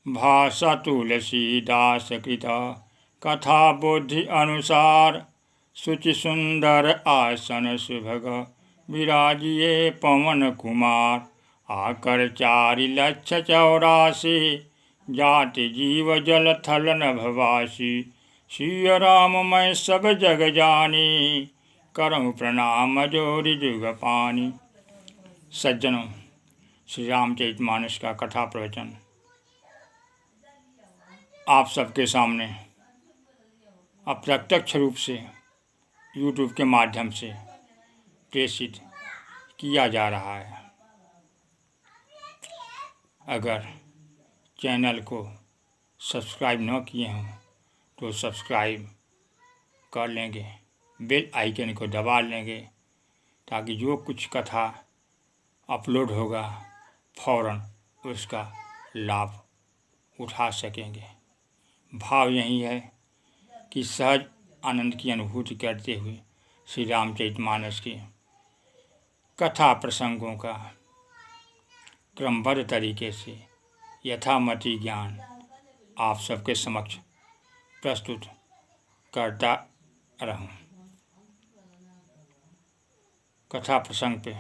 भाषा तुलसीदास कृत कथा बुद्धि अनुसार। शुचि सुंदर आसन सुभग विराजिए पवन कुमार। आकर 4,84,000 जाति जीव जल थल नभवासी। सिय राम मैं सब जग जानी करऊँ प्रणाम जोरि जुग पानी। सज्जनों, श्री रामचरितमानस का कथा प्रवचन आप सबके सामने अप्रत्यक्ष रूप से YouTube के माध्यम से प्रेषित किया जा रहा है। अगर चैनल को सब्सक्राइब न किए हों तो सब्सक्राइब कर लेंगे, बेल आइकन को दबा लेंगे ताकि जो कुछ कथा अपलोड होगा फौरन उसका लाभ उठा सकेंगे। भाव यही है कि सहज आनंद की अनुभूति करते हुए श्री रामचरितमानस की कथा प्रसंगों का क्रमबद्ध तरीके से यथामति ज्ञान आप सबके समक्ष प्रस्तुत करता रहूं। कथा प्रसंग पे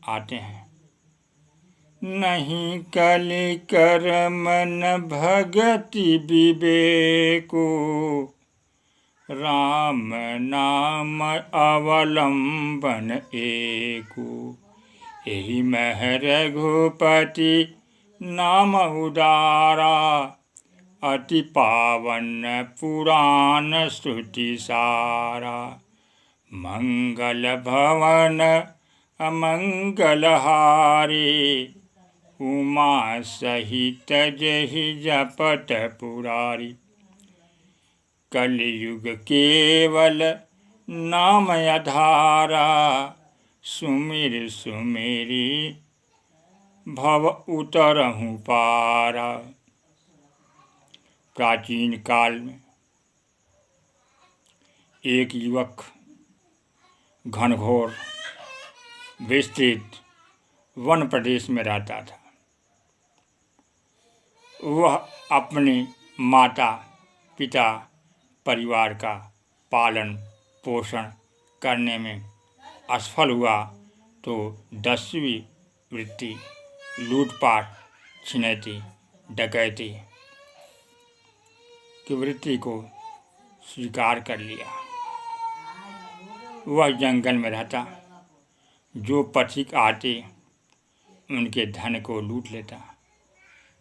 आते हैं। नहीं कलि कर्म न भगति विवेको। राम नाम अवलंबन एको। एहि मह रघुपति नाम उदारा। अति पावन पुराण श्रुति सारा। मंगल भवन अमंगल हारी। उमा सहित जहि जपत पुरारी। कलयुग केवल नाम आधारा। सुमिर सुमेरी भव उतरहु पारा। प्राचीन काल में एक युवक घनघोर विस्तृत वन प्रदेश में रहता था। वह अपने माता पिता परिवार का पालन पोषण करने में असफल हुआ तो 10वीं वृत्ति लूटपाट छिनैती डकैती की वृत्ति को स्वीकार कर लिया। वह जंगल में रहता, जो पथिक आते उनके धन को लूट लेता,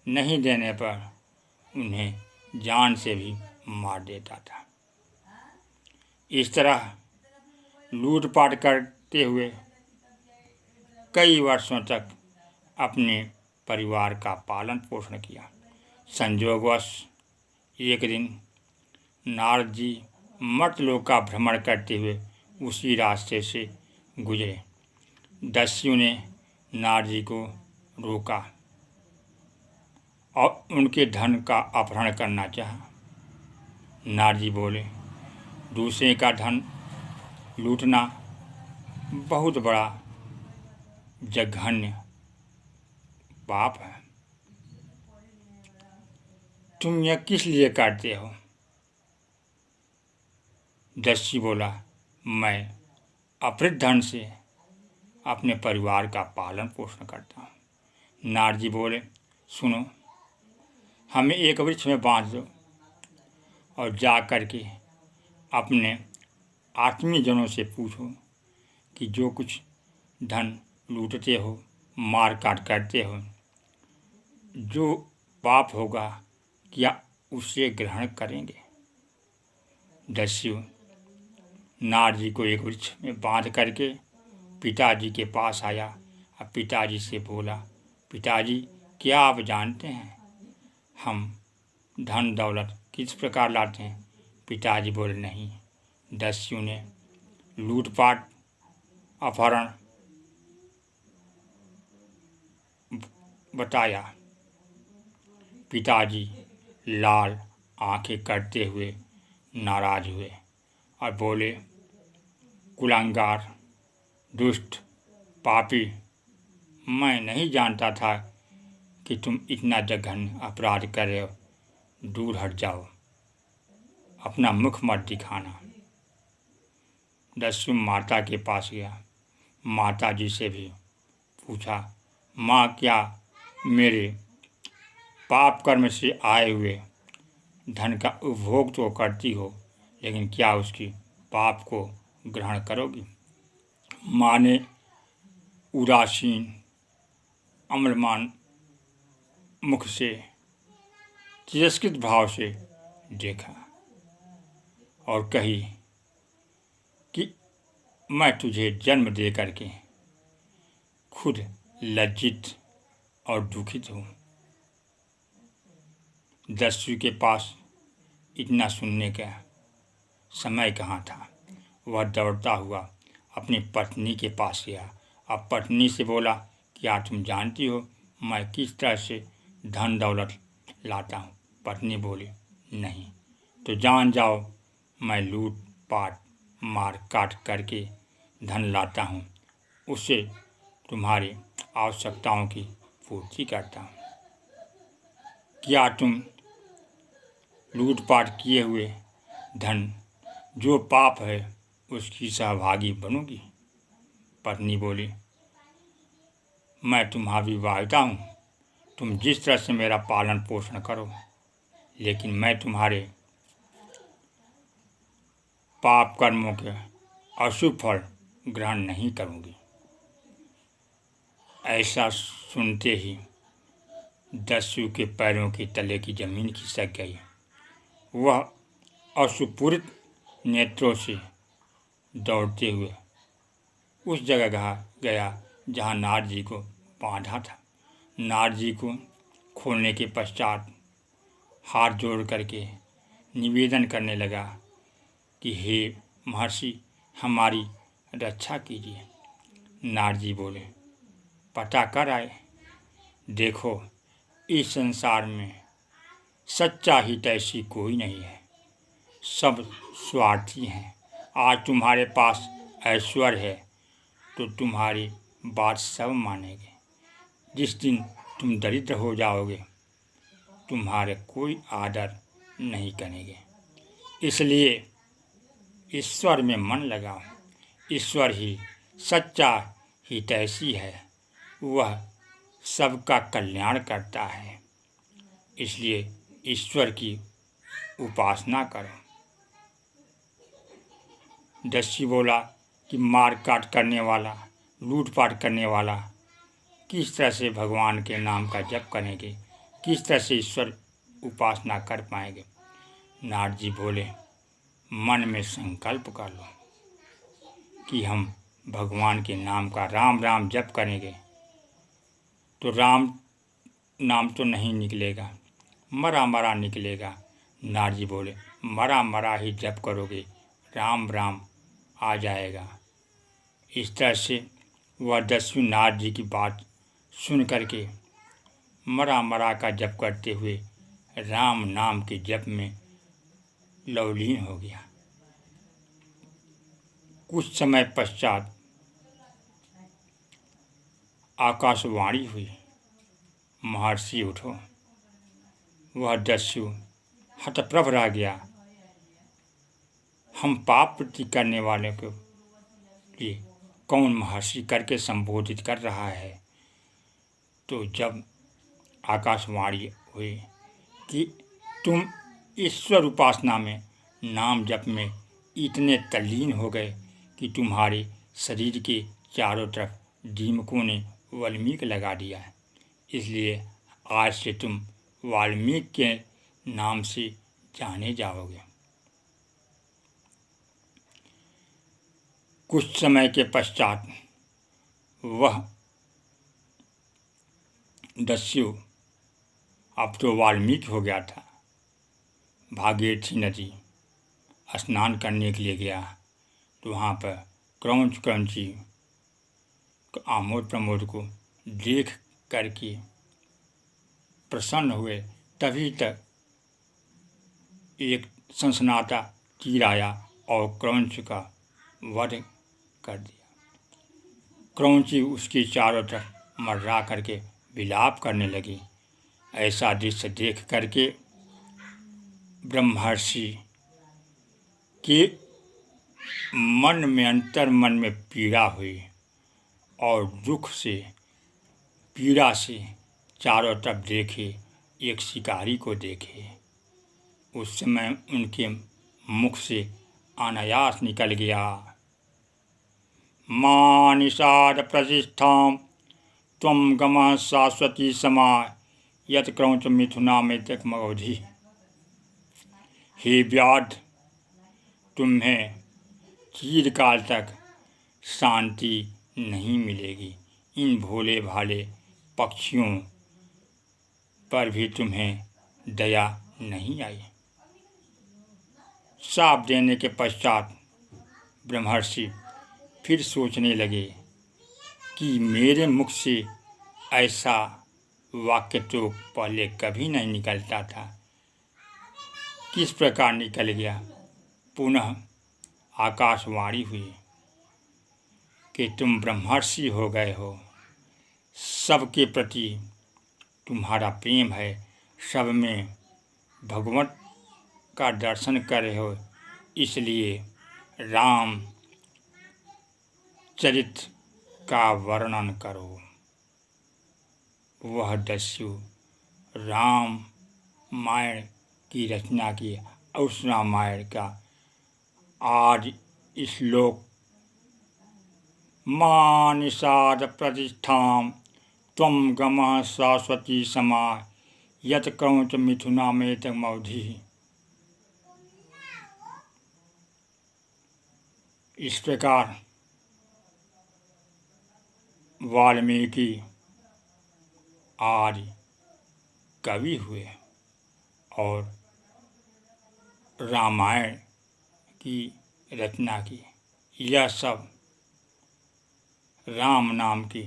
नहीं देने पर उन्हें जान से भी मार देता था। इस तरह लूटपाट करते हुए कई वर्षों तक अपने परिवार का पालन पोषण किया। संयोगवश एक दिन नारद जी मर्त्यलोक का भ्रमण करते हुए उसी रास्ते से गुजरे। दस्यु ने नारद जी को रोका और उनके धन का अपहरण करना चाहा। नारद जी बोले, दूसरे का धन लूटना बहुत बड़ा जघन्य पाप है। तुम यह किस लिए करते हो? दस्यु बोला, मैं अपहृत धन से अपने परिवार का पालन पोषण करता हूँ। नारद जी बोले, सुनो, हमें एक वृक्ष में बांध दो और जा कर के अपने आत्मीय जनों से पूछो कि जो कुछ धन लूटते हो, मार काट करते हो, जो पाप होगा क्या उसे ग्रहण करेंगे? दस्यु नारद जी को एक वृक्ष में बांध करके पिताजी के पास आया और पिताजी से बोला, पिताजी क्या आप जानते हैं हम धन दौलत किस प्रकार लाते हैं? पिताजी बोले, नहीं। दस्यु ने लूटपाट अपहरण बताया। पिताजी लाल आंखें करते हुए नाराज हुए और बोले, कुलांगार, दुष्ट, पापी, मैं नहीं जानता था कि तुम इतना जघन्य अपराध कर रहे हो, दूर हट जाओ, अपना मुख मत दिखाना। दस्यु माता के पास गया, माता जी से भी पूछा, माँ क्या मेरे पाप कर्म से आए हुए धन का उपभोग तो करती हो, लेकिन क्या उसकी पाप को ग्रहण करोगी? माँ ने उदासीन अम्लमान मुख से तिरस्कृत भाव से देखा और कही कि मैं तुझे जन्म दे करके खुद लज्जित और दुखित हूँ। दस्यु के पास इतना सुनने का समय कहाँ था। वह दौड़ता हुआ अपनी पत्नी के पास गया। अब पत्नी से बोला, क्या तुम जानती हो मैं किस तरह से धन दौलत लाता हूँ? पत्नी बोली, नहीं। तो जान जाओ, मैं लूट पाट मार काट करके धन लाता हूँ, उससे तुम्हारी आवश्यकताओं की पूर्ति करता हूँ। क्या तुम लूटपाट किए हुए धन जो पाप है उसकी सहभागी बनोगी? पत्नी बोली, मैं तुम्हारी विवाहिता हूँ, तुम जिस तरह से मेरा पालन पोषण करो, लेकिन मैं तुम्हारे पाप कर्मों के अशुभ फल ग्रहण नहीं करूँगी। ऐसा सुनते ही दस्यु के पैरों के तले की जमीन खिसक गई। वह अश्रुपूरित नेत्रों से दौड़ते हुए उस जगह गया जहाँ नारद जी को बांधा था। नारद जी को खोलने के पश्चात हाथ जोड़ करके निवेदन करने लगा कि हे महर्षि, हमारी रक्षा कीजिए। नारद जी बोले, पता कर आए, देखो इस संसार में सच्चा हितैषी कोई नहीं है, सब स्वार्थी हैं। आज तुम्हारे पास ऐश्वर्य है तो तुम्हारी बात सब मानेंगे, जिस दिन तुम दरिद्र हो जाओगे तुम्हारे कोई आदर नहीं करेंगे। इसलिए ईश्वर में मन लगाओ, ईश्वर ही सच्चा हितैषी है, वह सबका कल्याण करता है, इसलिए ईश्वर की उपासना करो। दस्यु बोला कि मार काट करने वाला, लूटपाट करने वाला किस तरह से भगवान के नाम का जप करेंगे, किस तरह से ईश्वर उपासना कर पाएंगे? नारद जी बोले, मन में संकल्प कर लो कि हम भगवान के नाम का राम राम जप करेंगे तो राम नाम तो नहीं निकलेगा, मरा मरा निकलेगा। नारद जी बोले, मरा मरा ही जप करोगे, राम राम आ जाएगा। इस तरह से वह दस्यु नारद जी की बात सुन करके मरा मरा का जप करते हुए राम नाम के जप में लवलीन हो गया। कुछ समय पश्चात आकाशवाणी हुई, महर्षि उठो। वह दस्यु हतप्रभ रह गया। हम पाप वृत्ति करने वाले को लिए कौन महर्षि करके संबोधित कर रहा है? तो जब आकाशवाणी हुई कि तुम ईश्वर उपासना में, नाम जप में इतने तल्लीन हो गए कि तुम्हारे शरीर के चारों तरफ दीमकों ने वाल्मीकि लगा दिया है, इसलिए आज से तुम वाल्मीकि के नाम से जाने जाओगे। कुछ समय के पश्चात वह दस्यु अब तो वाल्मीकि हो गया था, भागीरथी नदी स्नान करने के लिए गया तो वहाँ पर क्रौंच आमोद प्रमोद को देख करके प्रसन्न हुए। तभी तक एक सनसनाता तीर आया और क्रौंच का वध कर दिया। क्रौंची उसके चारों तरफ मर्रा करके विलाप करने लगी ऐसा दृश्य देख करके ब्रह्मर्षि के मन में, अंतर मन में पीड़ा हुई और दुख से, पीड़ा से चारों तरफ देखे, एक शिकारी को देखे। उस समय उनके मुख से अनायास निकल गया, मां निषाद प्रतिष्ठां त्वं गमः शाश्वती समाय यत् क्रौच मिथुनामेतक मगोधी। हे व्याध, तुम्हें चिरकाल तक शांति नहीं मिलेगी। इन भोले भाले पक्षियों पर भी तुम्हें दया नहीं आई। शाप देने के पश्चात ब्रह्मर्षि फिर सोचने लगे कि मेरे मुख से ऐसा वाक्य तो पहले कभी नहीं निकलता था, किस प्रकार निकल गया। पुनः आकाशवाणी हुई कि तुम ब्रह्मर्षि हो गए हो, सबके प्रति तुम्हारा प्रेम है, सब में भगवत का दर्शन कर रहे हो, इसलिए राम चरित्र का वर्णन करो। वह दस्यु रामायण की रचना की। उस रामायण का आज श्लोक, मां निषाद प्रतिष्ठां त्वं गमः शाश्वती समाय यत् क्रौच मिथुनामेतक मगोधी। इस प्रकार वाल्मीकि आज कवि हुए और रामायण की रचना की। यह सब राम नाम के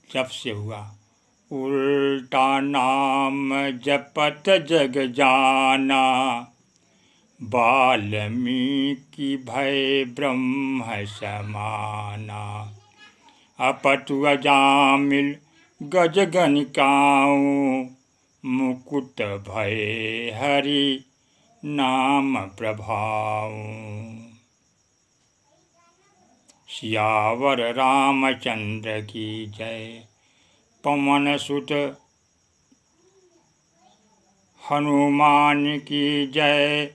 जप से हुआ। उल्टा नाम जपत जग जाना, वाल्मीकि भय ब्रह्म समाना। अपतु अजामिल गज गनिकाऊं, मुकुट भय हरि नाम प्रभाऊं। सियावर रामचंद्र की जय, पवन सुत हनुमान की जय।